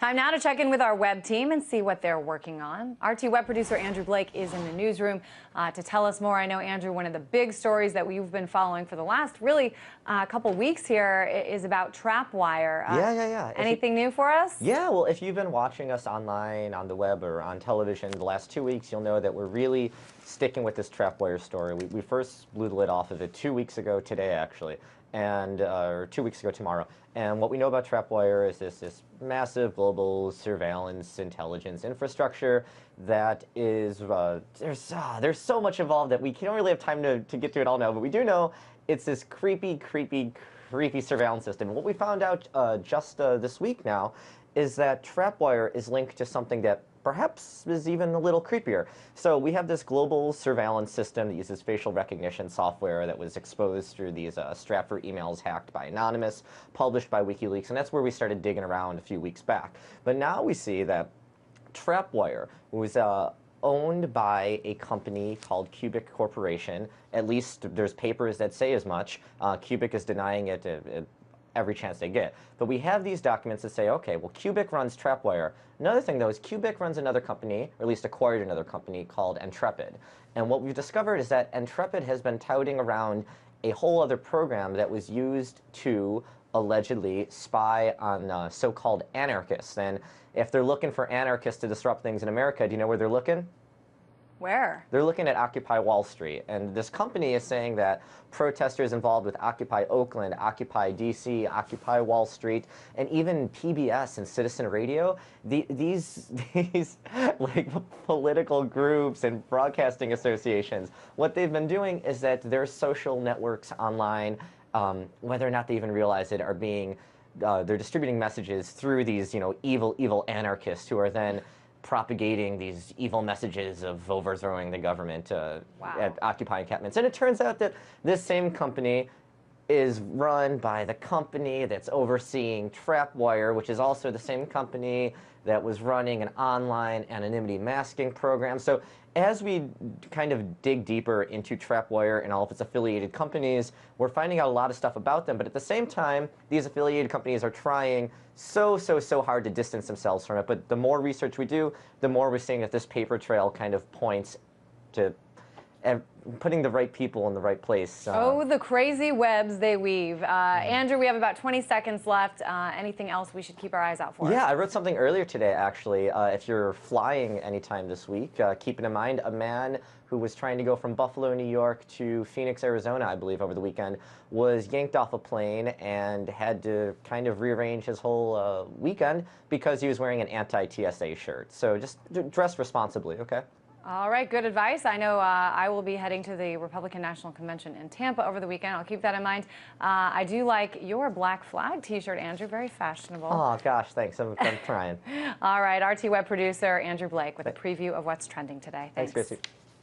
Time now to check in with our web team and see what they're working on. RT web producer Andrew Blake is in the newsroom to tell us more. I know, Andrew, one of the big stories that we've been following for the last really couple weeks here is about TrapWire. Yeah. Anything new for us? Yeah, well, if you've been watching us online, on the web, or on television the last 2 weeks, you'll know that we're really sticking with this TrapWire story. We first blew the lid off of it 2 weeks ago today, actually, and or 2 weeks ago tomorrow. And what we know about TrapWire is this massive global surveillance intelligence infrastructure that is, there's so much involved that we don't really have time to get to it all now, but we do know it's this creepy surveillance system. And what we found out just this week now is that TrapWire is linked to something that perhaps is even a little creepier. So we have this global surveillance system that uses facial recognition software that was exposed through these Stratfor emails hacked by Anonymous, published by WikiLeaks, and that's where we started digging around a few weeks back. But now we see that TrapWire was owned by a company called Cubic Corporation. At least there's papers that say as much. Cubic is denying it every chance they get. But we have these documents that say, okay, well, Cubic runs TrapWire. Another thing, though, is Cubic runs another company, or at least acquired another company, called Intrepid. And what we've discovered is that Intrepid has been touting around a whole other program that was used to allegedly spy on so-called anarchists. And if they're looking for anarchists to disrupt things in America, do you know where they're looking? Where? They're looking at Occupy Wall Street, and this company is saying that protesters involved with Occupy Oakland, Occupy DC, Occupy Wall Street, and even PBS and Citizen Radio, these like political groups and broadcasting associations, what they've been doing is that their social networks online, whether or not they even realize it, are being, they're distributing messages through these, evil anarchists who are then propagating these evil messages of overthrowing the government at Occupy encampments. And it turns out that this same company is run by the company that's overseeing TrapWire, which is also the same company that was running an online anonymity masking program. So as we kind of dig deeper into TrapWire and all of its affiliated companies, we're finding out a lot of stuff about them. But at the same time, these affiliated companies are trying so hard to distance themselves from it. But the more research we do, the more we're seeing that this paper trail kind of points to putting the right people in the right place. Oh, the crazy webs they weave. Andrew, we have about 20 seconds left. Anything else we should keep our eyes out for? Yeah, I wrote something earlier today, actually. If you're flying anytime this week, keeping in mind a man who was trying to go from Buffalo, New York to Phoenix, Arizona, I believe, over the weekend, was yanked off a plane and had to kind of rearrange his whole weekend because he was wearing an anti-TSA shirt. So just dress responsibly, okay? All right, good advice. I know I will be heading to the Republican National Convention in Tampa over the weekend. I'll keep that in mind. I do like your Black Flag t-shirt, Andrew. Very fashionable. Oh, gosh, thanks. I'm trying. All right, RT web producer Andrew Blake with a preview of what's trending today. Thanks. Thanks, Chrissy.